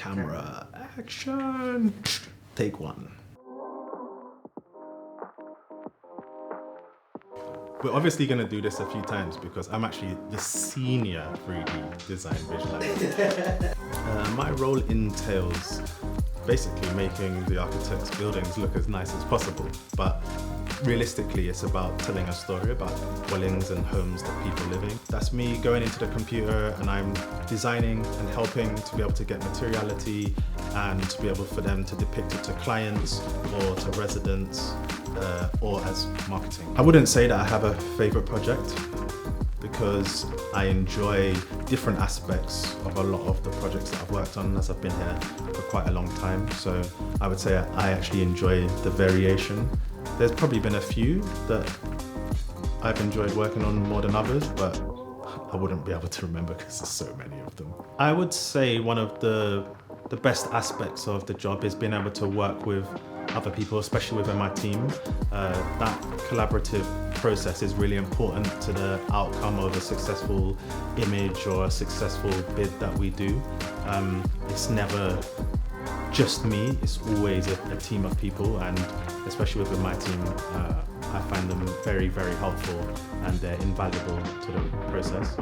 camera, action, take one. We're obviously going to do this a few times because I'm actually the senior 3D design visualizer. My role entails basically making the architect's buildings look as nice as possible, but realistically it's about telling a story about dwellings and homes that people live in. That's me going into the computer and I'm designing and helping to be able to get materiality and to be able for them to depict it to clients or to residents or as marketing. I wouldn't say that I have a favorite project because I enjoy different aspects of a lot of the projects that I've worked on as I've been here for quite a long time. So I would say I actually enjoy the variation. There's probably been a few that I've enjoyed working on more than others, but I wouldn't be able to remember because there's so many of them. I would say one of the best aspects of the job is being able to work with other people, especially within my team. That collaborative process is really important to the outcome of a successful image or a successful bid that we do. It's never just me, it's always a team of people, and especially within my team, I find them very, very helpful and they're invaluable to the process.